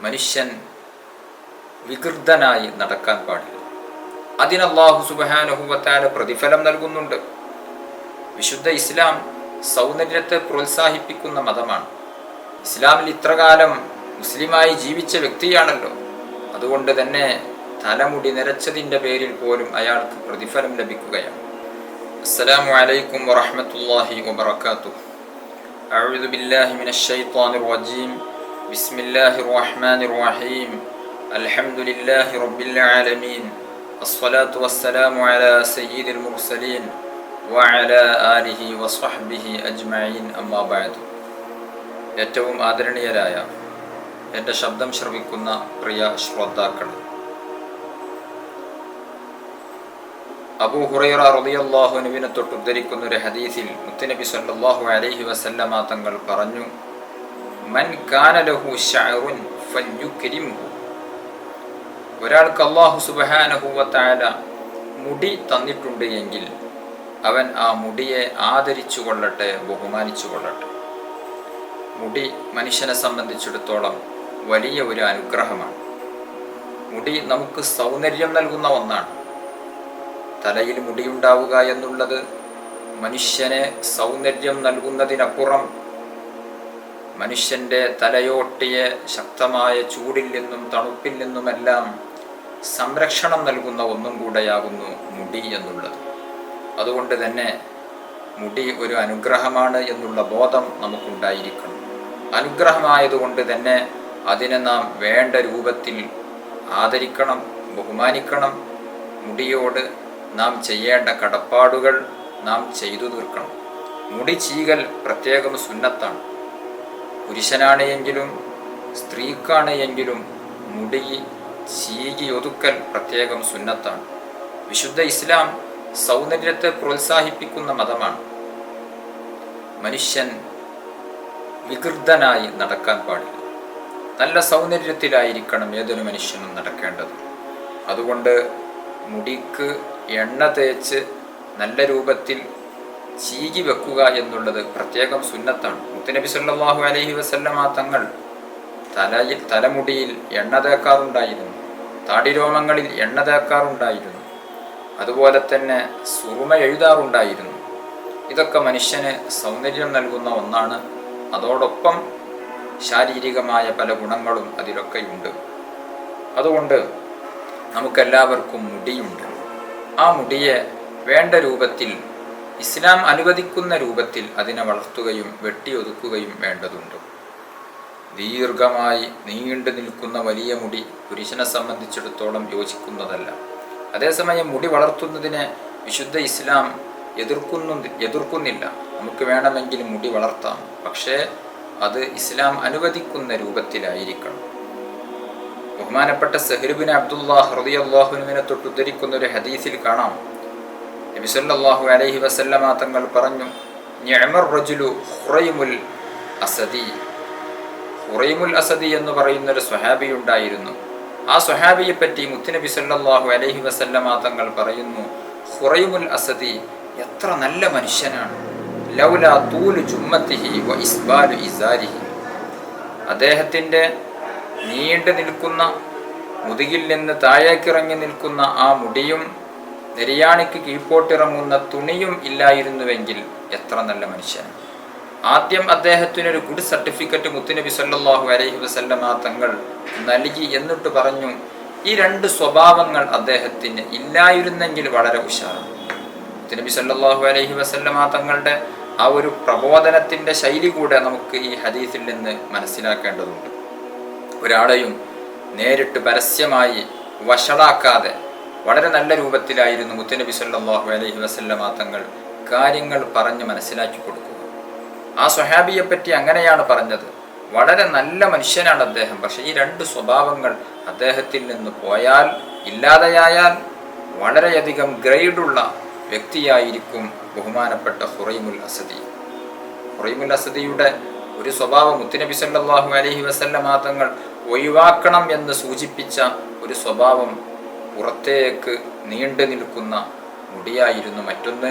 മനുഷ്യൻ വികൃതനായി നടക്കാൻ പാടില്ല. അതിന് അല്ലാഹു സുബ്ഹാനഹു വ തആല പ്രതിഫലം നൽകുന്നുണ്ട്. വിശുദ്ധ ഇസ്ലാം സൗന്ദര്യത്തെ പ്രോത്സാഹിപ്പിക്കുന്ന മതമാണ്. ഇസ്ലാമിൽ ഇത്രകാലം മുസ്ലിമായി ജീവിച്ച വ്യക്തിയാണല്ലോ. അതുകൊണ്ട് തന്നെ തലമുടി നിരച്ചതിൻ്റെ പേരിൽ പോലും അയാൾക്ക് പ്രതിഫലം ലഭിക്കുകയാണ്. അസ്സലാമു അലൈക്കും വറഹ്മത്തുള്ളാഹി വബറകാതുഹു. അഊദു ബില്ലാഹി മിനശ് ശൈത്വാനിർ റജീം. ബിസ്മില്ലാഹിർ റഹ്മാനിർ റഹീം. അൽഹംദുലില്ലാഹി റബ്ബിൽ ആലമീൻ. അസ്സലാത്തു വസ്സലാമു അലാ സയ്യിദിൽ മുർസലീൻ വഅലാ ആലിഹി വസ്വഹ്ബിഹി അജ്മഈൻ. അമ്മാ ബഅദ്. ഏറ്റവും ആദരണീയരായ എൻ്റെ ശബ്ദം ശ്രവിക്കുന്ന പ്രിയ ശ്രോതാക്കളെ, അബൂ ഹുറൈറ റളിയല്ലാഹു അൻഹുവിനെ തൊട്ട് ഉദ്ധരിക്കുന്ന ഒരു ഹദീസിൽ മുത്തുനബി സല്ലല്ലാഹു അലൈഹി വസല്ലമ തങ്ങൾ പറഞ്ഞു, മൻ കാന ലഹു ശഅറുൻ ഫൽയുക്രിംഹു. ഒരാൾക്ക് അല്ലാഹു സുബ്ഹാനഹു വ തആല മുടി തന്നിട്ടുണ്ട് എങ്കിൽ അവൻ ആ മുടിയെ ആദരിച്ചു കൊള്ളട്ടെ, ബഹുമാനിച്ചു കൊള്ളട്ടെ. മുടി മനുഷ്യനെ സംബന്ധിച്ചിടത്തോളം വലിയ ഒരു അനുഗ്രഹമാണ്. മുടി നമുക്ക് സൗന്ദര്യം നൽകുന്ന ഒന്നാണ്. തലയിൽ മുടിയുണ്ടാവുക എന്നുള്ളത് മനുഷ്യനെ സൗന്ദര്യം നൽകുന്നതിനപ്പുറം മനുഷ്യൻ്റെ തലയോട്ടിയെ ശക്തമായ ചൂടിൽ നിന്നും തണുപ്പിൽ നിന്നുമെല്ലാം സംരക്ഷണം നൽകുന്ന ഒന്നും കൂടെയാകുന്നു മുടി എന്നുള്ളത്. അതുകൊണ്ട് തന്നെ മുടി ഒരു അനുഗ്രഹമാണ് എന്നുള്ള ബോധം നമുക്കുണ്ടായിരിക്കണം. അനുഗ്രഹമായതുകൊണ്ട് തന്നെ അതിനെ നാം വേണ്ട രൂപത്തിൽ ആദരിക്കണം, ബഹുമാനിക്കണം. മുടിയോട് നാം ചെയ്യേണ്ട കടപ്പാടുകൾ നാം ചെയ്തു തീർക്കണം. മുടി ചീകൽ പ്രത്യേകം സുന്നത്താണ്. പുരുഷനാണ് എങ്കിലും സ്ത്രീക്കാണ് എങ്കിലും മുടി ചീകി ഒതുക്കൽ പ്രത്യേകം സുന്നത്താണ്. വിശുദ്ധ ഇസ്ലാം സൗന്ദര്യത്തെ പ്രോത്സാഹിപ്പിക്കുന്ന മതമാണ്. മനുഷ്യൻ വികൃതനായി നടക്കാൻ പാടില്ല. നല്ല സൗന്ദര്യത്തിലായിരിക്കണം ഏതൊരു മനുഷ്യനും നടക്കേണ്ടത്. അതുകൊണ്ട് മുടിക്ക് എണ്ണ തേച്ച് നല്ല രൂപത്തിൽ ചീകി വെക്കുക എന്നുള്ളത് പ്രത്യേകം സുന്നത്താണ്. മുത്തുനബി സല്ലല്ലാഹു അലൈഹി വസല്ലമ തങ്ങൾ തലമുടിയിൽ എണ്ണ തേക്കാറുണ്ടായിരുന്നു, താടിരോമങ്ങളിൽ എണ്ണ തേക്കാറുണ്ടായിരുന്നു, അതുപോലെ തന്നെ സുറുമ എഴുതാറുണ്ടായിരുന്നു. ഇതൊക്കെ മനുഷ്യന് സൗന്ദര്യം നൽകുന്ന ഒന്നാണ്. അതോടൊപ്പം ശാരീരികമായ പല ഗുണങ്ങളും അതിലൊക്കെയുണ്ട്. അതുകൊണ്ട് നമുക്കെല്ലാവർക്കും മുടിയുണ്ട്. ആ മുടിയെ വേണ്ട രൂപത്തിൽ, ഇസ്ലാം അനുവദിക്കുന്ന രൂപത്തിൽ അതിനെ വളർത്തുകയും വെട്ടിയൊതുക്കുകയും വേണ്ടതുണ്ട്. ദീർഘമായി നീണ്ടു നിൽക്കുന്ന വലിയ മുടി പുരുഷനെ സംബന്ധിച്ചിടത്തോളം യോജിക്കുന്നതല്ല. അതേസമയം മുടി വളർത്തുന്നതിനെ വിശുദ്ധ ഇസ്ലാം എതിർക്കുന്നില്ല. നമുക്ക് വേണമെങ്കിൽ മുടി വളർത്താം, പക്ഷേ അത് ഇസ്ലാം അനുവദിക്കുന്ന രൂപത്തിലായിരിക്കണം. ബഹുമാനപ്പെട്ട സഹ്ർ ബിൻ അബ്ദുല്ലാഹ് റളിയല്ലാഹു അൻഹുവിനെ തൊട്ട് ഉദ്ധരിക്കുന്ന ഒരു ഹദീസിൽ കാണാം, നബി സല്ലല്ലാഹു അലൈഹി വസല്ലമ തങ്ങൾ പറഞ്ഞു, നിഅമർ റജുലു ഖുറൈമുൽ അസദി. ഖുറൈമുൽ അസദി എന്ന് പറയുന്ന ഒരു സ്വഹാബി ഉണ്ടായിരുന്നു. ആ സ്വഹാബിയെ പറ്റി മുത്തുനബി സല്ലല്ലാഹു അലൈഹി വസല്ലമ തങ്ങൾ പറയുന്നു, ഖുറൈമുൽ അസദി എത്ര നല്ല മനുഷ്യനാണ്. ലൗലാ തൂലു ജുമ്മത്തിഹി വ ഇസ്ബാലു ഇസാരിഹി. അദ്ദേഹത്തിൻ്റെ നീണ്ടു നിൽക്കുന്ന മുതുകിൽ നിന്ന് താഴേക്കിറങ്ങി നിൽക്കുന്ന ആ മുടിയും നെരിയാണിക്ക് കീഴ്പോട്ടിറങ്ങുന്ന തുണിയും ഇല്ലായിരുന്നുവെങ്കിൽ എത്ര നല്ല മനുഷ്യനാണ്. ആദ്യം അദ്ദേഹത്തിനൊരു ഗുഡ് സർട്ടിഫിക്കറ്റ് മുത്തുനബി സല്ലല്ലാഹു അലൈഹി വസല്ലമ തങ്ങൾ നൽകി. എന്നിട്ട് പറഞ്ഞു, ഈ രണ്ട് സ്വഭാവങ്ങൾ അദ്ദേഹത്തിന് ഇല്ലായിരുന്നെങ്കിൽ വളരെ ഉഷാറാണ്. മുത്തുനബി സല്ലല്ലാഹു അലൈഹി വസല്ലമ തങ്ങളുടെ ആ ഒരു പ്രബോധനത്തിൻ്റെ ശൈലി കൂടെ നമുക്ക് ഈ ഹദീസിൽ നിന്ന് മനസ്സിലാക്കേണ്ടതുണ്ട്. ഒരാളെയും നേരിട്ട് പരസ്യമായി വഷളാക്കാതെ വളരെ നല്ല രൂപത്തിലായിരുന്നു മുത്തുനബി സല്ലല്ലാഹു അലൈഹി വസല്ലമ തങ്ങൾ കാര്യങ്ങൾ പറഞ്ഞ് മനസ്സിലാക്കി കൊടുക്കുക. ആ സ്വഹാബിയെ പറ്റി അങ്ങനെയാണ് പറഞ്ഞത്, വളരെ നല്ല മനുഷ്യനാണ് അദ്ദേഹം, പക്ഷേ ഈ രണ്ട് സ്വഭാവങ്ങൾ അദ്ദേഹത്തിൽ നിന്ന് പോയാൽ, ഇല്ലാതെയായാൽ വളരെയധികം ഗ്രേഡുള്ള വ്യക്തിയായിരിക്കും ബഹുമാനപ്പെട്ട ഖുറൈമുൽ അസദി. ഖുറൈമുൽ അസദിയുടെ ഒരു സ്വഭാവം മുത്തുനബി സല്ലല്ലാഹു അലൈഹി വസല്ലമ തങ്ങൾ ഒഴിവാക്കണം എന്ന് സൂചിപ്പിച്ച ഒരു സ്വഭാവം പുറത്തേക്ക് നീണ്ടു നിൽക്കുന്ന മുടിയായിരുന്നു. മറ്റൊന്ന്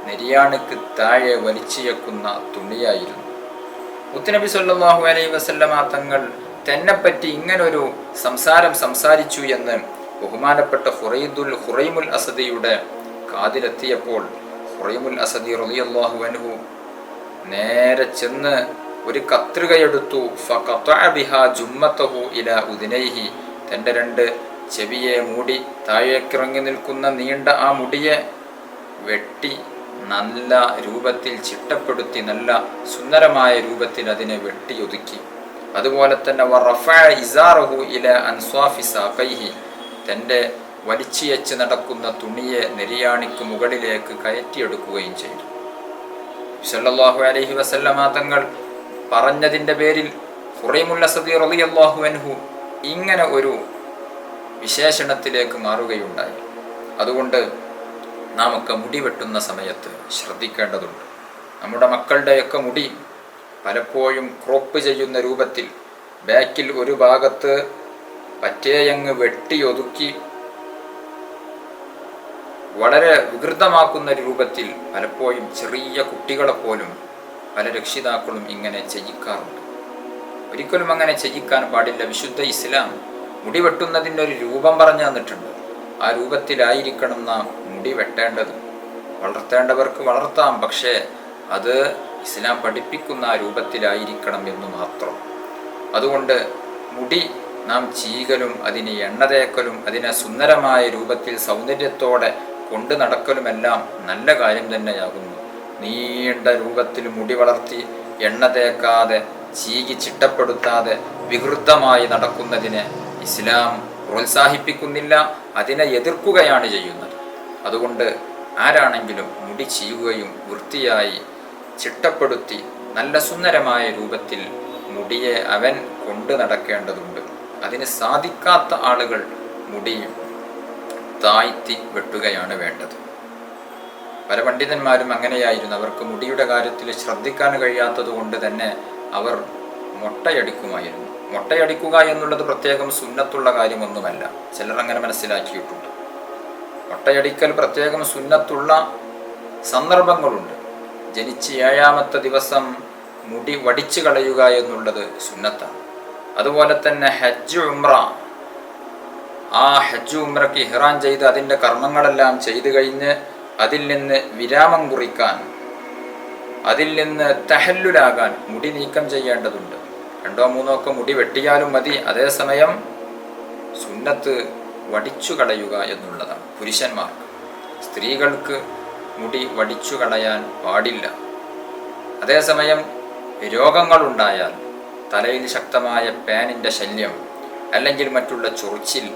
നെരിയാണിക്ക് താഴെ വലിച്ചിയക്കുന്ന തുണിയായിരുന്നു. മുത്തുനബി സല്ലല്ലാഹു അലൈഹി വസല്ലമ തങ്ങൾ തെന്നെപ്പറ്റി ഇങ്ങനൊരു സംസാരം സംസാരിച്ചു എന്ന് ബഹുമാനപ്പെട്ട ഹുറൈമുൽ അസദിയുടെ കാതിലെത്തിയപ്പോൾ ഹുറൈമുൽ അസദി റളിയല്ലാഹു അൻഹു നേരെ ചെന്ന് ഒരു കത്രികയെടുത്തു. ഫഖതഅ ബിഹാ ജുമ്മതഹു ഇലാ ഉദ്നൈഹി, തൻ്റെ 2 ചെവിയെ മൂടി താഴേക്കിറങ്ങി നിൽക്കുന്ന നീണ്ട ആ മുടിയെ വെട്ടി നല്ല രൂപത്തിൽ ചിട്ടപ്പെടുത്തി, നല്ല സുന്ദരമായ രൂപത്തിൽ അതിനെ വെട്ടിയൊതുക്കി. അതുപോലെ തന്നെ വറഫഅ ഇസാറഹു ഇലാ അൻസ്വാഫി സാഖൈഹി, തൻ്റെ വലിച്ചിയച്ച് നടക്കുന്ന തുണിയെ നെരിയാണിക്ക് മുകളിലേക്ക് കയറ്റിയെടുക്കുകയും ചെയ്തു. സല്ലല്ലാഹു അലൈഹി വസല്ലമ തങ്ങൾ പറഞ്ഞതിൻ്റെ പേരിൽ ഹുറൈമുൽ അസദി റളിയല്ലാഹു അൻഹു ഇങ്ങനെ ഒരു വിശേഷണത്തിലേക്ക് മാറുകയുണ്ടായി. അതുകൊണ്ട് നാമൊക്കെ മുടി വെട്ടുന്ന സമയത്ത് ശ്രദ്ധിക്കേണ്ടതുണ്ട്. നമ്മുടെ മക്കളുടെയൊക്കെ മുടി പലപ്പോഴും ക്രോപ്പ് ചെയ്യുന്ന രൂപത്തിൽ ബാക്കിൽ ഒരു ഭാഗത്ത് പറ്റേയങ്ങ് വെട്ടിയൊതുക്കി വളരെ വികൃതമാക്കുന്ന രൂപത്തിൽ പലപ്പോഴും ചെറിയ കുട്ടികളെ പോലും പല രക്ഷിതാക്കളും ഇങ്ങനെ ചെയ്യിക്കാറുണ്ട്. ഒരിക്കലും അങ്ങനെ ചെയ്യിക്കാൻ പാടില്ല. വിശുദ്ധ ഇസ്ലാം മുടി വെട്ടുന്നതിൻ്റെ ഒരു രൂപം പറഞ്ഞു തന്നിട്ടുണ്ട്. ആ രൂപത്തിലായിരിക്കണം നാം മുടി വെട്ടേണ്ടത്. വളർത്തേണ്ടവർക്ക് വളർത്താം, പക്ഷേ അത് ഇസ്ലാം പഠിപ്പിക്കുന്ന ആ രൂപത്തിലായിരിക്കണം എന്ന് മാത്രം. അതുകൊണ്ട് മുടി നാം ചീകലും അതിനെ എണ്ണ തേക്കലും അതിനെ സുന്ദരമായ രൂപത്തിൽ സൗന്ദര്യത്തോടെ കൊണ്ടു നടക്കലുമെല്ലാം നല്ല കാര്യം തന്നെയാകുന്നു. നീണ്ട രൂപത്തിൽ മുടി വളർത്തി എണ്ണ തേക്കാതെ ചീകി ചിട്ടപ്പെടുത്താതെ വികൃതമായി നടക്കുന്നതിനെ ഇസ്ലാം പ്രോത്സാഹിപ്പിക്കുന്നില്ല, അതിനെ എതിർക്കുകയാണ് ചെയ്യുന്നത്. അതുകൊണ്ട് ആരാണെങ്കിലും മുടി ചീകുകയും വൃത്തിയായി ചിട്ടപ്പെടുത്തി നല്ല സുന്ദരമായ രൂപത്തിൽ മുടിയെ അവൻ കൊണ്ടു നടക്കേണ്ടതുണ്ട്. അതിന് സാധിക്കാത്ത ആളുകൾ മുടി താഴ്ത്തി വെട്ടുകയാണ് വേണ്ടത്. പല പണ്ഡിതന്മാരും അങ്ങനെയായിരുന്നു. അവർക്ക് മുടിയുടെ കാര്യത്തിൽ ശ്രദ്ധിക്കാൻ കഴിയാത്തത് കൊണ്ട് തന്നെ അവർ മൊട്ടയടിക്കുമായിരുന്നു. മൊട്ടയടിക്കുക എന്നുള്ളത് പ്രത്യേകം സുന്നത്തുള്ള കാര്യമൊന്നുമല്ല. ചിലർ അങ്ങനെ മനസ്സിലാക്കിയിട്ടുണ്ട്. മൊട്ടയടിക്കൽ പ്രത്യേകം സുന്നത്തുള്ള സന്ദർഭങ്ങളുണ്ട്. ജനിച്ച് 7ാമത്തെ ദിവസം മുടി വടിച്ചു കളയുക എന്നുള്ളത് സുന്നത്താണ്. അതുപോലെ തന്നെ ഹജ്ജ് ഉംറ, ആ ഹജ്ജ് ഉംറയ്ക്ക് ഇഹ്റാം ചെയ്ത് അതിൻ്റെ കർമ്മങ്ങളെല്ലാം ചെയ്തു കഴിഞ്ഞ് അതിൽ നിന്ന് വിരാമം കുറിക്കാൻ, അതിൽ നിന്ന് തഹല്ലുലാകാൻ മുടി നീക്കം ചെയ്യേണ്ടതുണ്ട്. 2 3 ഒക്കെ മുടി വെട്ടിയാലും മതി. അതേസമയം സുന്നത്ത് വടിച്ചു കളയുക എന്നുള്ളതാണ് പുരുഷന്മാർക്ക്. സ്ത്രീകൾക്ക് മുടി വടിച്ചു കളയാൻ പാടില്ല. അതേസമയം രോഗങ്ങളുണ്ടായാൽ, തലയിൽ ശക്തമായ പാനിൻ്റെ ശല്യം അല്ലെങ്കിൽ മറ്റുള്ള ചൊറിച്ചിൽ,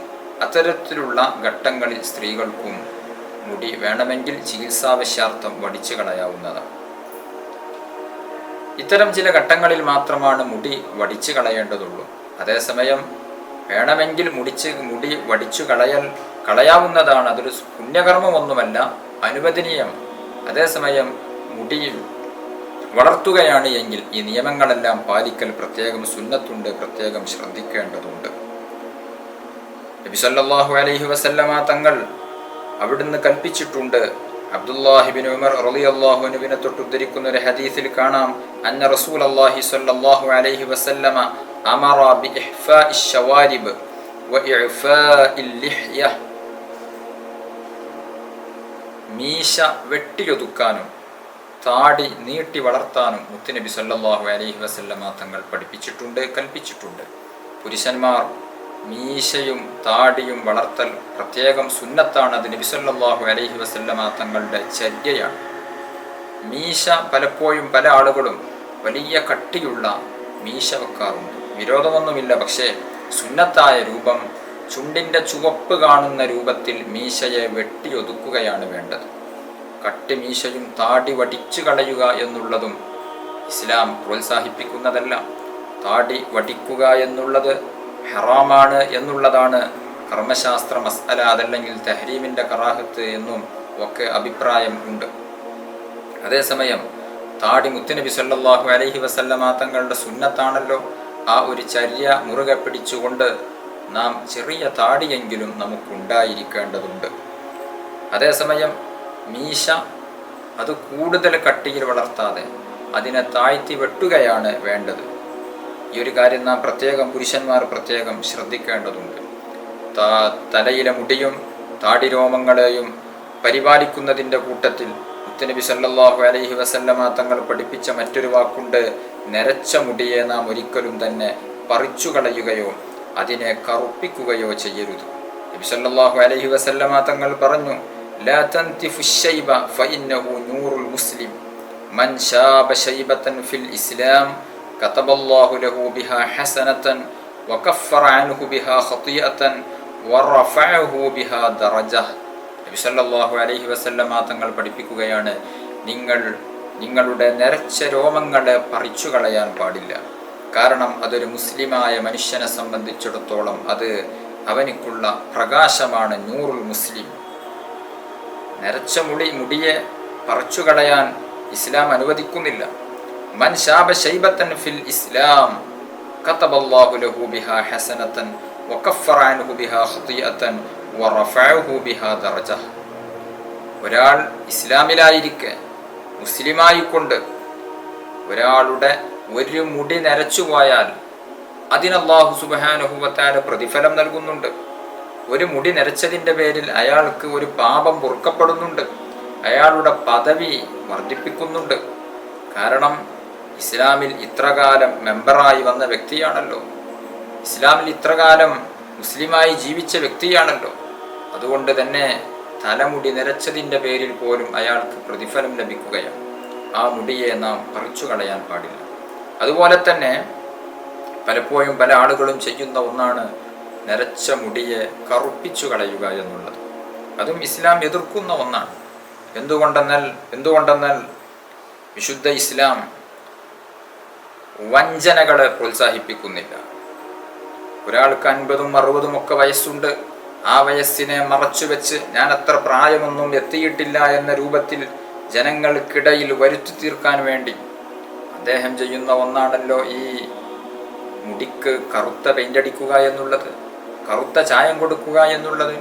അത്തരത്തിലുള്ള ഘട്ടങ്ങളിൽ സ്ത്രീകൾക്കും മുടി വേണമെങ്കിൽ ചികിത്സാവശ്യാർത്ഥം വടിച്ചു കളയാവുന്നതാണ്. ഇത്തരം ചില ഘട്ടങ്ങളിൽ മാത്രമാണ് മുടി വടിച്ചു കളയേണ്ടതുള്ളൂ. അതേസമയം വേണമെങ്കിൽ മുടി വടിച്ചു കളയാവുന്നതാണ്. അതൊരു പുണ്യകർമ്മമൊന്നുമല്ല, അനുവദനീയം. അതേസമയം മുടി വളർത്തുകയാണ് എങ്കിൽ ഈ നിയമങ്ങളെല്ലാം പാലിക്കൽ പ്രത്യേകം സുന്നത്തുണ്ട്, പ്രത്യേകം ശ്രദ്ധിക്കേണ്ടതുണ്ട്. നബി സല്ലല്ലാഹു അലൈഹി വസല്ലമ തങ്ങൾ അവിടുന്ന് കൽപ്പിച്ചിട്ടുണ്ട്. അബ്ദുല്ലാഹിബിൻ ഉമർ റളിയല്ലാഹു അൻഹുവിനെ തൊട്ട് ഉദ്ധരിക്കുന്ന ഒരു ഹദീസിൽ കാണാം, അന്ന റസൂലല്ലാഹി സ്വല്ലല്ലാഹു അലൈഹി വസല്ലമ അമറ ബിഇഹ്ഫാഇ ശവാരിബ് വഇഅഫാഇൽ ലിഹ്യ, മീശ വെട്ടിയൊതുക്കാനും താടി നീട്ടി വളർത്താനും മുത്തുനബി സല്ലല്ലാഹു അലൈഹി വസല്ലമ തങ്ങൾ പഠിപ്പിച്ചിട്ടുണ്ട്, കൽപ്പിച്ചിട്ടുണ്ട്. പുരുഷന്മാർ മീശയും താടിയും വളർത്തൽ പ്രത്യേകം സുന്നത്താണ്. അത് നബി സല്ലല്ലാഹു അലൈഹി വസല്ലമ തങ്ങളുടെ ചര്യയാണ്. മീശ പലപ്പോഴും പല ആളുകളും വലിയ കട്ടിയുള്ള മീശ വെക്കാറുണ്ട്. വിരോധമൊന്നുമില്ല, പക്ഷേ സുന്നത്തായ രൂപം ചുണ്ടിൻ്റെ ചുവപ്പ് കാണുന്ന രൂപത്തിൽ മീശയെ വെട്ടിയൊതുക്കുകയാണ് വേണ്ടത്. കട്ടി മീശയും താടി വടിച്ചു കളയുക എന്നുള്ളതും ഇസ്ലാം പ്രോത്സാഹിപ്പിക്കുന്നതല്ല. താടി വടിക്കുക എന്നുള്ളത് ഹറാമാണ് എന്നുള്ളതാണ് കർമ്മശാസ്ത്ര മസ്അല. അതല്ലെങ്കിൽ തഹ്രീമിൻ്റെ കറാഹത്ത് എന്നും ഒക്കെ അഭിപ്രായം ഉണ്ട്. അതേസമയം താടി മുത്തുനബി സല്ലല്ലാഹു അലൈഹി വസല്ലമ തങ്ങളുടെ സുന്നത്താണല്ലോ. ആ ഒരു ചര്യ മുറുകെ പിടിച്ചുകൊണ്ട് നാം ചെറിയ താടിയെങ്കിലും നമുക്കുണ്ടായിരിക്കേണ്ടതുണ്ട്. അതേസമയം മീശ അത് കൂടുതൽ കട്ടിയിൽ വളർത്താതെ അതിനെ താഴ്ത്തി വെട്ടുകയാണ് വേണ്ടത്. ഈ ഒരു കാര്യം നാം പ്രത്യേകം പുരുഷന്മാർ പ്രത്യേകം ശ്രദ്ധിക്കേണ്ടതുണ്ട്. തലയിലെ മുടിയും താടിരോമങ്ങളെയും പരിപാലിക്കുന്നതിൻ്റെ കൂട്ടത്തിൽ മുത്തുനബി സല്ലല്ലാഹു അലൈഹി വസല്ലമ തങ്ങൾ പഠിപ്പിച്ച മറ്റൊരു വാക്കുണ്ട്, നരച്ച മുടിയെ നാം ഒരിക്കലും തന്നെ പറിച്ചു കളയുകയോ അതിനെ കറുപ്പിക്കുകയോ ചെയ്യരുത്. നബി സല്ലല്ലാഹു അലൈഹി വസല്ലമ തങ്ങൾ പറഞ്ഞു, ലാ തൻതിഫു ശൈബ ഫഇന്നഹു നൂറുൽ മുസ്ലിം മൻ ശാബ ശൈബതൻ ഫിൽ ഇസ്ലാം കതബല്ലാഹു ലഹു ബിഹാ ഹസനതൻ വകഫറ അൻഹു ബിഹാ ഖതിയതൻ വറഫഅഹു ബിഹാ ദറജഹ്. നബി സല്ലല്ലാഹു അലൈഹി വസല്ലമ തങ്ങൾ പഠിപ്പിക്കുകയാണ്, നിങ്ങളുടെ നരച്ച രോമങ്ങളെ പറിച്ചു കളയാൻ പാടില്ല. കാരണം അതൊരു മുസ്ലിമായ മനുഷ്യനെ സംബന്ധിച്ചിടത്തോളം അത് അവനിക്കുള്ള പ്രകാശമാണ്. നൂറുൽ മുസ്ലിം. നരച്ച മുടിയെ പറിച്ചു കളയാൻ ഇസ്ലാം അനുവദിക്കുന്നില്ല. മൻ ശാബ ശൈബതൻ ഫിൽ ഇസ്ലാം കതബല്ലാഹു ലഹു ബിഹാ ഹസനതൻ വകഫറ അൻഹു ബിഹാ ഖതിയതൻ വറഫഅഹു ബിഹാ ദറജഹ്. ഒരാൾ ഇസ്ലാമിലായിരിക്കെ മുസ്ലിമായിക്കൊണ്ട് ഒരാളുടെ ഒരു മുടി നരച്ചു പോയാൽ അതിന് അല്ലാഹു സുബ്ഹാനഹു വ തആല പ്രതിഫലം നൽകുന്നുണ്ട്. ഒരു മുടി നരച്ചതിൻ്റെ പേരിൽ അയാൾക്ക് ഒരു പാപം പൊറുക്കപ്പെടുന്നുണ്ട്. അയാളുടെ പദവി വർദ്ധിപ്പിക്കുന്നുണ്ട്. കാരണം ഇസ്ലാമിൽ ഇത്രകാലം മെമ്പറായി വന്ന വ്യക്തിയാണല്ലോ, ഇസ്ലാമിൽ ഇത്രകാലം മുസ്ലിമായി ജീവിച്ച വ്യക്തിയാണല്ലോ. അതുകൊണ്ട് തന്നെ തലമുടി നിരച്ചതിൻ്റെ പേരിൽ പോലും അയാൾക്ക് പ്രതിഫലം ലഭിക്കുകയാണ്. ആ മുടിയെ നാം പറിച്ചു കളയാൻ പാടില്ല. അതുപോലെ തന്നെ പലപ്പോഴും പല ആളുകളും ചെയ്യുന്ന ഒന്നാണ് നരച്ച മുടിയെ കറുപ്പിച്ചു കളയുക എന്നുള്ളത്. അതും ഇസ്ലാം എതിർക്കുന്ന ഒന്നാണ്. എന്തുകൊണ്ടെന്നാൽ വിശുദ്ധ ഇസ്ലാം വഞ്ചനകളെ പ്രോത്സാഹിപ്പിക്കുന്നില്ല. ഒരാൾക്ക് 50ഉം 60ഉം ഒക്കെ വയസ്സുണ്ട്. ആ വയസ്സിനെ മറച്ചു വെച്ച് ഞാൻ അത്ര പ്രായമൊന്നും എത്തിയിട്ടില്ല എന്ന രൂപത്തിൽ ജനങ്ങൾക്കിടയിൽ വരുത്തി തീർക്കാൻ വേണ്ടി അദ്ദേഹം ചെയ്യുന്ന ഒന്നാണല്ലോ ഈ മുടിക്ക് കറുത്ത പെയിൻ്റടിക്കുക എന്നുള്ളത്, കറുത്ത ചായം കൊടുക്കുക എന്നുള്ളത്.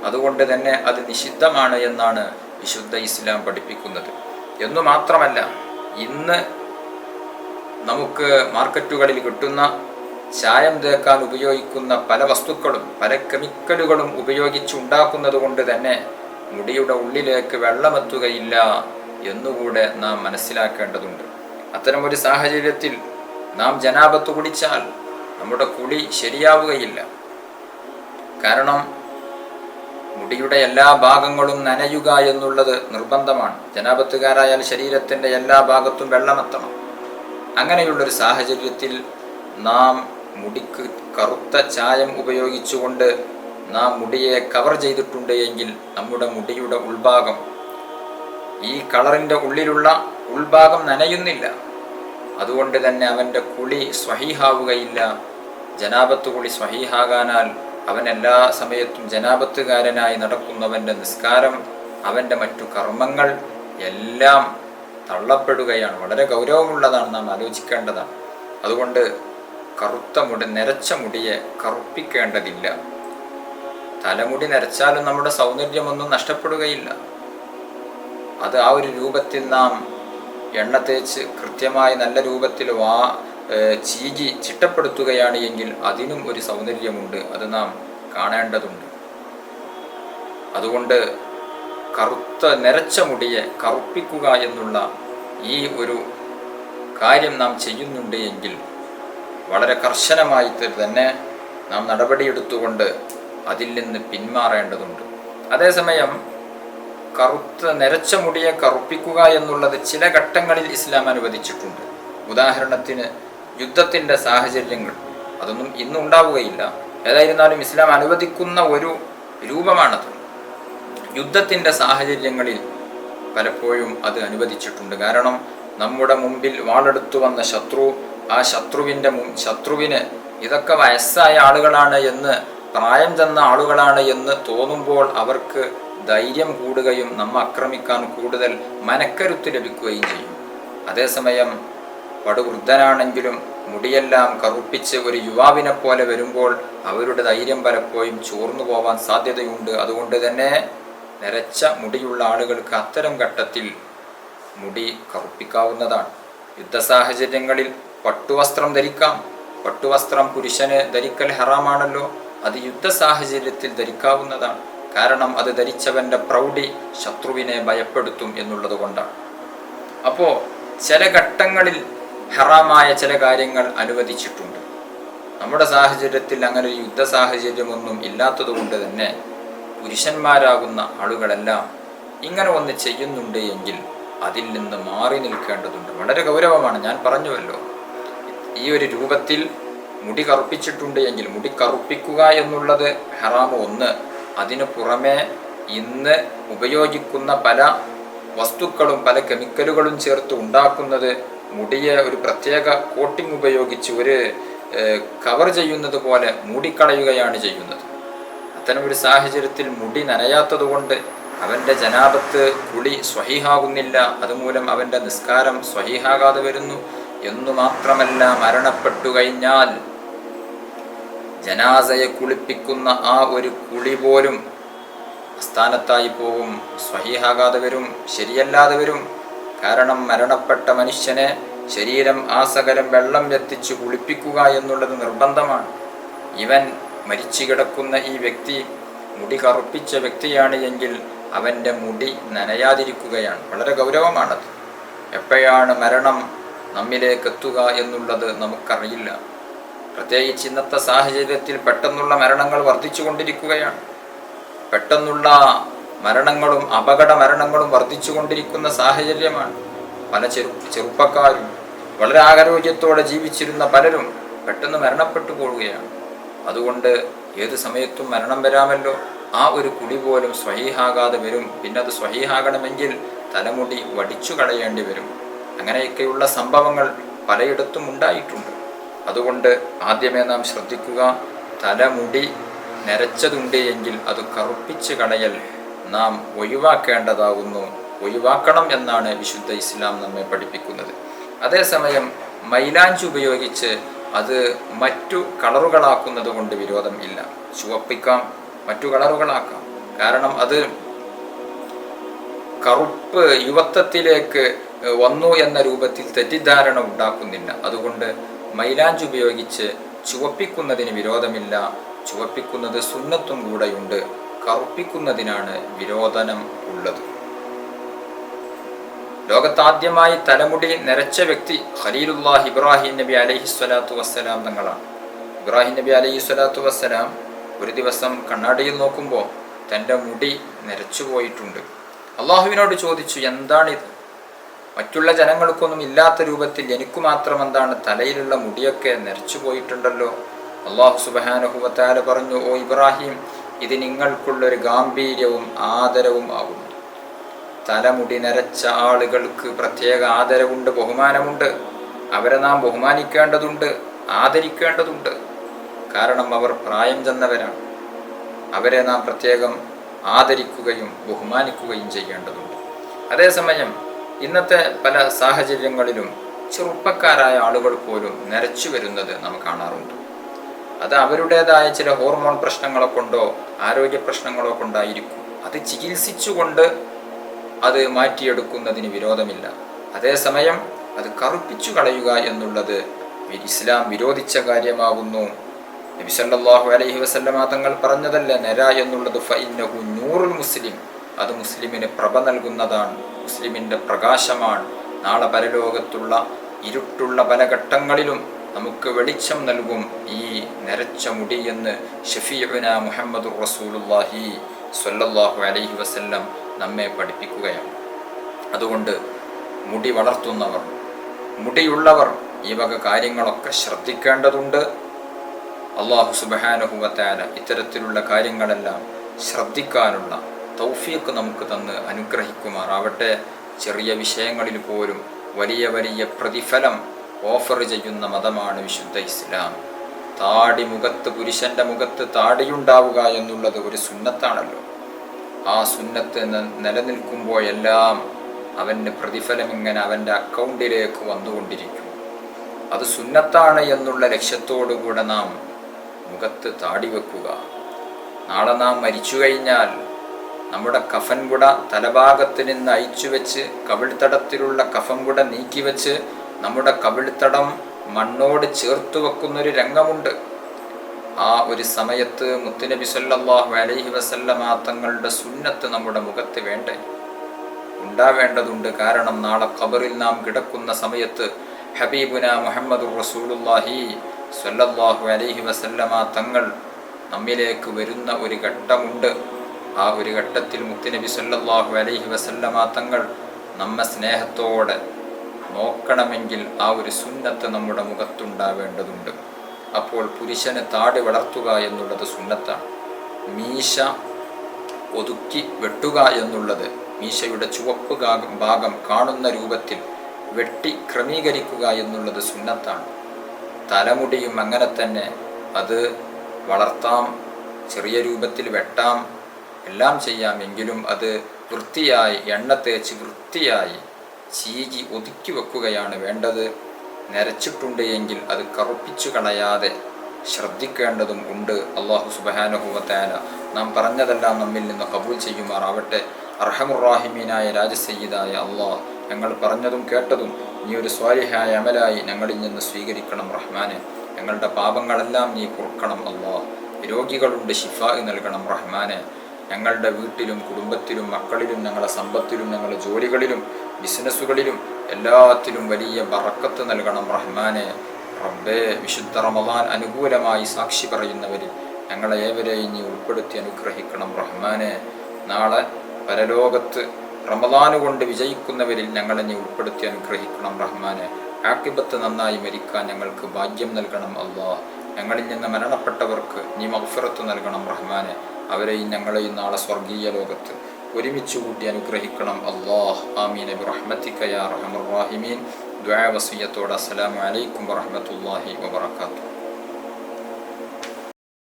അതുകൊണ്ട് തന്നെ അത് നിഷിദ്ധമാണ് എന്നാണ് വിശുദ്ധ ഇസ്ലാം പഠിപ്പിക്കുന്നത്. എന്നു മാത്രമല്ല, ഇന്ന് നമുക്ക് മാർക്കറ്റുകളിൽ കിട്ടുന്ന ചായം തേക്കാൻ ഉപയോഗിക്കുന്ന പല വസ്തുക്കളും പല കെമിക്കലുകളും ഉപയോഗിച്ചുണ്ടാക്കുന്നത് കൊണ്ട് തന്നെ മുടിയുടെ ഉള്ളിലേക്ക് വെള്ളമെത്തുകയില്ല എന്നുകൂടെ നാം മനസ്സിലാക്കേണ്ടതുണ്ട്. അത്തരമൊരു സാഹചര്യത്തിൽ നാം ജനാബത്ത് കുടിച്ചാൽ നമ്മുടെ കുളി ശരിയാവുകയില്ല. കാരണം മുടിയുടെ എല്ലാ ഭാഗങ്ങളും നനയുക എന്നുള്ളത് നിർബന്ധമാണ്. ജനാബത്തുകാരായാൽ ശരീരത്തിൻ്റെ എല്ലാ ഭാഗത്തും വെള്ളമെത്തണം. അങ്ങനെയുള്ളൊരു സാഹചര്യത്തിൽ നാം മുടിക്ക് കറുത്ത ചായം ഉപയോഗിച്ചുകൊണ്ട് നാം മുടിയെ കവർ ചെയ്തിട്ടുണ്ട് എങ്കിൽ നമ്മുടെ മുടിയുടെ ഉൾഭാഗം, ഈ കളറിൻ്റെ ഉള്ളിലുള്ള ഉൾഭാഗം നനയുന്നില്ല. അതുകൊണ്ട് തന്നെ അവൻ്റെ കുളി സ്വഹീഹാവുകയില്ല. ജനാബത്ത് കുളി സ്വഹീഹാകാനാൽ അവൻ എല്ലാ സമയത്തും ജനാബത്തുകാരനായി നടക്കുന്നവൻ്റെ നിസ്കാരം, അവൻ്റെ മറ്റു കർമ്മങ്ങൾ എല്ലാം തള്ളപ്പെടുകയാണ്. വളരെ ഗൗരവമുള്ളതാണ്, നാം ആലോചിക്കേണ്ടതാണ്. അതുകൊണ്ട് കറുത്ത മുടി, നരച്ച മുടിയെ കറുപ്പിക്കേണ്ടതില്ല. തലമുടി നരച്ചാലും നമ്മുടെ സൗന്ദര്യമൊന്നും നഷ്ടപ്പെടുകയില്ല. അത് ആ ഒരു രൂപത്തിൽ നാം എണ്ണ തേച്ച് കൃത്യമായി നല്ല രൂപത്തിൽ ചീകി ചിട്ടപ്പെടുത്തുകയാണ് എങ്കിൽ അതിനും ഒരു സൗന്ദര്യമുണ്ട്. അത് നാം കാണേണ്ടതുണ്ട്. അതുകൊണ്ട് കറുത്ത നരച്ച മുടിയെ കറുപ്പിക്കുക എന്നുള്ള ഈ ഒരു കാര്യം നാം ചെയ്യുന്നുണ്ട് എങ്കിൽ വളരെ കർശനമായി തന്നെ നാം നടപടിയെടുത്തുകൊണ്ട് അതിൽ നിന്ന് പിന്മാറേണ്ടതുണ്ട്. അതേസമയം കറുത്ത നരച്ച മുടിയെ കറുപ്പിക്കുക എന്നുള്ളത് ചില ഘട്ടങ്ങളിൽ ഇസ്ലാം അനുവദിച്ചിട്ടുണ്ട്. ഉദാഹരണത്തിന് യുദ്ധത്തിൻ്റെ സാഹചര്യങ്ങൾ, അതൊന്നും ഇന്നുണ്ടാവുകയില്ല. ഏതായിരുന്നാലും ഇസ്ലാം അനുവദിക്കുന്ന ഒരു രൂപമാണത്. യുദ്ധത്തിൻ്റെ സാഹചര്യങ്ങളിൽ പലപ്പോഴും അത് അനുവദിച്ചിട്ടുണ്ട്. കാരണം നമ്മുടെ മുമ്പിൽ വാളെടുത്തു വന്ന ശത്രു, ആ ശത്രുവിന് ഇതൊക്കെ വയസ്സായ ആളുകളാണ് എന്ന്, പ്രായം ചെന്ന ആളുകളാണ് എന്ന് തോന്നുമ്പോൾ അവർക്ക് ധൈര്യം കൂടുകയും നമ്മെ ആക്രമിക്കാൻ കൂടുതൽ മനക്കരുത്ത് ലഭിക്കുകയും ചെയ്യും. അതേസമയം പടുവൃദ്ധനാണെങ്കിലും മുടിയെല്ലാം കറുപ്പിച്ച് ഒരു യുവാവിനെ പോലെ വരുമ്പോൾ അവരുടെ ധൈര്യം പലപ്പോഴും ചോർന്നു പോവാൻ സാധ്യതയുണ്ട്. അതുകൊണ്ട് തന്നെ നരച്ച മുടിയുള്ള ആളുകൾക്ക് അത്തരം ഘട്ടത്തിൽ മുടി കറുപ്പിക്കാവുന്നതാണ്. യുദ്ധസാഹചര്യങ്ങളിൽ പട്ടുവസ്ത്രം ധരിക്കാം. പട്ടുവസ്ത്രം പുരുഷന് ധരിക്കൽ ഹറാമാണല്ലോ, അത് യുദ്ധ സാഹചര്യത്തിൽ ധരിക്കാവുന്നതാണ്. കാരണം അത് ധരിച്ചവന്റെ പ്രൗഢി ശത്രുവിനെ ഭയപ്പെടുത്തും എന്നുള്ളത് കൊണ്ടാണ്. അപ്പോൾ ചില ഘട്ടങ്ങളിൽ ഹറാമായ ചില കാര്യങ്ങൾ അനുവദിച്ചിട്ടുണ്ട്. നമ്മുടെ സാഹചര്യത്തിൽ അങ്ങനെ ഒരു യുദ്ധ സാഹചര്യമൊന്നും ഇല്ലാത്തത് കൊണ്ട് തന്നെ പുരുഷന്മാരാകുന്ന ആളുകളെല്ലാം ഇങ്ങനെ ഒന്ന് ചെയ്യുന്നുണ്ട് എങ്കിൽ അതിൽ നിന്ന് മാറി നിൽക്കേണ്ടതുണ്ട്. വളരെ ഗൗരവമാണ്. ഞാൻ പറഞ്ഞുവല്ലോ, ഈ ഒരു രൂപത്തിൽ മുടി കറുപ്പിച്ചിട്ടുണ്ട് എങ്കിൽ മുടി കറുപ്പിക്കുക എന്നുള്ളത് ഹറാമ് ഒന്ന്. അതിനു പുറമെ ഇന്ന് ഉപയോഗിക്കുന്ന പല വസ്തുക്കളും പല കെമിക്കലുകളും ചേർത്ത് ഉണ്ടാക്കുന്നത് മുടിയെ ഒരു പ്രത്യേക കോട്ടിംഗ് ഉപയോഗിച്ച് ഒരു കവർ ചെയ്യുന്നത് പോലെ മൂടിക്കളയുകയാണ് ചെയ്യുന്നത്. അത്തരം ഒരു സാഹചര്യത്തിൽ മുടി നനയാത്തത് കൊണ്ട് അവൻ്റെ ജനാബത്ത് കുളി സ്വഹീഹാകുന്നില്ല. അതുമൂലം അവൻ്റെ നിസ്കാരം സ്വഹീഹാകാതെ വരുന്നു. എന്നു മാത്രമല്ല, മരണപ്പെട്ടു കഴിഞ്ഞാൽ ജനാസയെ കുളിപ്പിക്കുന്ന ആ ഒരു കുളി പോലും സ്ഥാനത്തായി പോകും, സ്വഹീഹാകാതെ വരും, ശരിയല്ലാതെ വരും. കാരണം മരണപ്പെട്ട മനുഷ്യനെ ശരീരം ആസകലം വെള്ളം എത്തിച്ച് കുളിപ്പിക്കുക എന്നുള്ളത് നിർബന്ധമാണ്. ഇവൻ മരിച്ചു കിടക്കുന്ന ഈ വ്യക്തി മുടി കറുപ്പിച്ച വ്യക്തിയാണ് എങ്കിൽ അവൻ്റെ മുടി നനയാതിരിക്കുകയാണ്. വളരെ ഗൗരവമാണത്. എപ്പോഴാണ് മരണം നമ്മിലേക്ക് എത്തുക എന്നുള്ളത് നമുക്കറിയില്ല. പ്രത്യേകിച്ച് ഇന്നത്തെ സാഹചര്യത്തിൽ പെട്ടെന്നുള്ള മരണങ്ങൾ വർദ്ധിച്ചു കൊണ്ടിരിക്കുകയാണ്. പെട്ടെന്നുള്ള മരണങ്ങളും അപകട മരണങ്ങളും വർദ്ധിച്ചു കൊണ്ടിരിക്കുന്ന സാഹചര്യമാണ്. പല ചെറുപ്പക്കാരും വളരെ ആരോഗ്യത്തോടെ ജീവിച്ചിരുന്ന പലരും പെട്ടെന്ന് മരണപ്പെട്ടു പോവുകയാണ്. അതുകൊണ്ട് ഏത് സമയത്തും മരണം വരാമല്ലോ. ആ ഒരു കുളി പോലും സ്വഹീഹാകാതെ വരും. പിന്നെ അത് സ്വഹീഹാകണമെങ്കിൽ തലമുടി വടിച്ചു കളയേണ്ടി വരും. അങ്ങനെയൊക്കെയുള്ള സംഭവങ്ങൾ പലയിടത്തും ഉണ്ടായിട്ടുണ്ട്. അതുകൊണ്ട് ആദ്യമേ നാം ശ്രദ്ധിക്കുക, തലമുടി നരച്ചതുണ്ട് എങ്കിൽ അത് കറുപ്പിച്ച് കളയൽ നാം ഒഴിവാക്കേണ്ടതാകുന്നു. ഒഴിവാക്കണം എന്നാണ് വിശുദ്ധ ഇസ്ലാം നമ്മെ പഠിപ്പിക്കുന്നത്. അതേസമയം മൈലാഞ്ചി ഉപയോഗിച്ച് അത് മറ്റു കളറുകളാക്കുന്നത് കൊണ്ട് വിരോധം ഇല്ല. ചുവപ്പിക്കാം, മറ്റു കളറുകളാക്കാം. കാരണം അത് കറുപ്പ് യുവത്വത്തിലേക്ക് വന്നു എന്ന രൂപത്തിൽ തെറ്റിദ്ധാരണ ഉണ്ടാക്കുന്നില്ല. അതുകൊണ്ട് മൈലാഞ്ചി ഉപയോഗിച്ച് ചുവപ്പിക്കുന്നതിന് വിരോധമില്ല. ചുവപ്പിക്കുന്നത് സുന്നത്തും കൂടെയുണ്ട്. കറുപ്പിക്കുന്നതിനാണ് വിരോധനം ഉള്ളത്. ലോകത്താദ്യമായി തലമുടി നരച്ച വ്യക്തി ഖലീലുല്ലാഹ് ഇബ്രാഹിം നബി അലൈഹിസ്സലാത്തു വസ്സലാം തങ്ങളാണ്. ഇബ്രാഹിം നബി അലൈഹിസ്സലാത്തു വസ്സലാം ഒരു ദിവസം കണ്ണാടിയിൽ നോക്കുമ്പോൾ തൻ്റെ മുടി നരച്ചു പോയിട്ടുണ്ട്. അള്ളാഹുവിനോട് ചോദിച്ചു, എന്താണിത്? മറ്റുള്ള ജനങ്ങൾക്കൊന്നും ഇല്ലാത്ത രൂപത്തിൽ എനിക്ക് മാത്രം എന്താണ് തലയിലുള്ള മുടിയൊക്കെ നരച്ചു പോയിട്ടുണ്ടല്ലോ. അള്ളാഹു സുബ്ഹാനഹു വ തആല പറഞ്ഞു, ഓ ഇബ്രാഹിം, ഇത് നിങ്ങൾക്കുള്ളൊരു ഗാംഭീര്യവും ആദരവും ആകുന്നു. തലമുടി നരച്ച ആളുകൾക്ക് പ്രത്യേക ആദരവുണ്ട്, ബഹുമാനമുണ്ട്. അവരെ നാം ബഹുമാനിക്കേണ്ടതുണ്ട്, ആദരിക്കേണ്ടതുണ്ട്. കാരണം അവർ പ്രായം ചെന്നവരാണ്. അവരെ നാം പ്രത്യേകം ആദരിക്കുകയും ബഹുമാനിക്കുകയും ചെയ്യേണ്ടതുണ്ട്. അതേസമയം ഇന്നത്തെ പല സാഹചര്യങ്ങളിലും ചെറുപ്പക്കാരായ ആളുകൾ പോലും നരച്ചു വരുന്നത് നാം കാണാറുണ്ട്. അത് അവരുടേതായ ചില ഹോർമോൺ പ്രശ്നങ്ങളെ കൊണ്ടോ ആരോഗ്യ പ്രശ്നങ്ങളോ കൊണ്ടായിരിക്കും. അത് ചികിത്സിച്ചുകൊണ്ട് അത് മാറ്റിയെടുക്കുന്നതിന് വിരോധമില്ല. അതേസമയം അത് കറുപ്പിച്ചു കളയുക എന്നുള്ളത് ഇസ്ലാം വിരോധിച്ച കാര്യമാകുന്നു. നബി സല്ലല്ലാഹു അലൈഹി വസല്ലമ തങ്ങൾ പറഞ്ഞതല്ല നര എന്നുള്ളത് ഫഇന്നഹു നൂറുൽ മുസ്ലിം, അത് മുസ്ലിമിന് പ്രഭ നൽകുന്നതാണ്, മുസ്ലിമിൻ്റെ പ്രകാശമാണ്. നാളെ പരലോകത്തുള്ള ഇരുട്ടുള്ള പല ഘട്ടങ്ങളിലും നമുക്ക് വെളിച്ചം നൽകും ഈ നരച്ച മുടി എന്ന് ഷഫീഉന മുഹമ്മദുർ റസൂലുള്ളാഹി സ്വല്ലല്ലാഹു അലൈഹി വസല്ലം നമ്മെ പഠിപ്പിക്കുകയാണ്. അതുകൊണ്ട് മുടി വളർത്തുന്നവർ, മുടിയുള്ളവർ ഈ വക കാര്യങ്ങളൊക്കെ ശ്രദ്ധിക്കേണ്ടതുണ്ട്. അല്ലാഹു സുബ്ഹാനഹു വ തആല ഇത്തരത്തിലുള്ള കാര്യങ്ങളെല്ലാം ശ്രദ്ധിക്കാനുള്ള തൗഫീഖ് നമുക്ക് തന്ന് അനുഗ്രഹിക്കുമാറാവട്ടെ. ചെറിയ വിഷയങ്ങളിൽ പോലും വലിയ വലിയ പ്രതിഫലം ഓഫർ ചെയ്യുന്ന മതമാണ് വിശുദ്ധ ഇസ്ലാം. താടി മുഖത്ത്, പുരുഷന്റെ മുഖത്ത് താടിയുണ്ടാവുക എന്നുള്ളത് ഒരു സുന്നത്താണല്ലോ. ആ സുന്നത്ത് നിലനിൽക്കുമ്പോഴെല്ലാം അവൻ്റെ പ്രതിഫലം ഇങ്ങനെ അവൻ്റെ അക്കൗണ്ടിലേക്ക് വന്നുകൊണ്ടിരിക്കും. അത് സുന്നത്താണ് എന്നുള്ള ലക്ഷ്യത്തോടുകൂടെ നാം മുഖത്ത് താടി വെക്കുക. നാളെ നാം മരിച്ചു കഴിഞ്ഞാൽ നമ്മുടെ കഫൻ കുട തലഭാഗത്ത് നിന്ന് അയച്ചു വെച്ച് കവിൾത്തടത്തിലുള്ള കഫൻ കുട നീക്കിവെച്ച് നമ്മുടെ കവിൾത്തടം മണ്ണോട് ചേർത്തു വെക്കുന്നൊരു രംഗമുണ്ട്. ആ ഒരു സമയത്ത് മുത്തുനബി സല്ലല്ലാഹു അലൈഹി വസല്ലമ തങ്ങളുടെ സുന്നത്ത് നമ്മുടെ മുഖത്ത് വേണ്ടേ, ഉണ്ടാവേണ്ടതുണ്ട്. കാരണം നാളെ ഖബറിൽ നാം കിടക്കുന്ന സമയത്ത് ഹബീബുന മുഹമ്മദുർ റസൂലുള്ളാഹി സ്വല്ലല്ലാഹു അലൈഹി വസല്ലമ തങ്ങൾ നമ്മിലേക്ക് വരുന്ന ഒരു ഘട്ടമുണ്ട്. ആ ഒരു ഘട്ടത്തിൽ മുത്തുനബി സല്ലല്ലാഹു അലൈഹി വസല്ലമ തങ്ങൾ നമ്മെ സ്നേഹത്തോടെ നോക്കണമെങ്കിൽ ആ ഒരു സുന്നത്ത് നമ്മുടെ മുഖത്തുണ്ടാവേണ്ടതുണ്ട്. അപ്പോൾ പുരുഷന് താടി വളർത്തുക എന്നുള്ളത് സുന്നത്താണ്. മീശ ഒതുക്കി വെട്ടുക എന്നുള്ളത്, മീശയുടെ ചുവപ്പ് ഭാഗം കാണുന്ന രൂപത്തിൽ വെട്ടി ക്രമീകരിക്കുക എന്നുള്ളത് സുന്നത്താണ്. തലമുടിയും അങ്ങനെ തന്നെ, അത് വളർത്താം, ചെറിയ രൂപത്തിൽ വെട്ടാം, എല്ലാം ചെയ്യാം. എങ്കിലും അത് വൃത്തിയായി എണ്ണ തേച്ച് വൃത്തിയായി ചീകി ഒതുക്കി വെക്കുകയാണ് വേണ്ടത്. നരച്ചിട്ടുണ്ട് എങ്കിൽ അത് കറുപ്പിച്ചു കളയാതെ ശ്രദ്ധിക്കേണ്ടതും ഉണ്ട്. അല്ലാഹു സുബ്ഹാനഹു വ തആല നാം പറഞ്ഞതെല്ലാം നമ്മിൽ നിന്ന് ഖബൂൽ ചെയ്യുമാറാവട്ടെ. അർഹമുറാഹിമീനായ രാജസയ്യിദായ അല്ലാഹ്, ഞങ്ങൾ പറഞ്ഞതും കേട്ടതും നീ ഒരു സ്വാലിഹായ അമലായി ഞങ്ങളിൽ നിന്ന് സ്വീകരിക്കണം റഹ്മാനെ. ഞങ്ങളുടെ പാപങ്ങളെല്ലാം നീ പൊറുക്കണം അല്ലാഹ്. രോഗികളുണ്ട്, ശിഫാ നൽകണം റഹ്മാനെ. ഞങ്ങളുടെ വീട്ടിലും കുടുംബത്തിലും മക്കളിലും ഞങ്ങളുടെ സമ്പത്തിലും ഞങ്ങളുടെ ജോലികളിലും ബിസിനസ്സുകളിലും എല്ലാത്തിലും വലിയ ബറക്കത്ത് നൽകണം റഹ്മാനെ. റബ്ബേ, വിശുദ്ധ റമളാൻ അനുകൂലമായി സാക്ഷി പറയുന്നവരിൽ ഞങ്ങളെ ഏവരെയും നീ ഉൾപ്പെടുത്തി അനുഗ്രഹിക്കണം റഹ്മാനെ. നാളെ പരലോകത്ത് റമളാൻ കൊണ്ട് വിജയിക്കുന്നവരിൽ ഞങ്ങളെ നീ ഉൾപ്പെടുത്തി അനുഗ്രഹിക്കണം റഹ്മാനെ. ആഖിബത്ത് നന്നായി മരിക്കാൻ ഞങ്ങൾക്ക് ഭാഗ്യം നൽകണം അല്ലാഹ്. ഞങ്ങളിൽ നിന്ന് മരണപ്പെട്ടവർക്ക് നീ മഗ്ഫിറത്ത് നൽകണം റഹ്മാനെ. അവരെയും ഞങ്ങളെയും നാളെ സ്വർഗീയ ലോകത്ത് ഒരുമിച്ച് കൂട്ടി അനുഗ്രഹിക്കണം അല്ലാഹ്. ആമീൻ ബിറഹ്മതിക യാ അർഹമർ റഹീമീൻ. ദുആ വസിയത്തോടെ അസ്സലാമു അലൈക്കും വറഹ്മത്തുള്ളാഹി വബറകാതുഹു.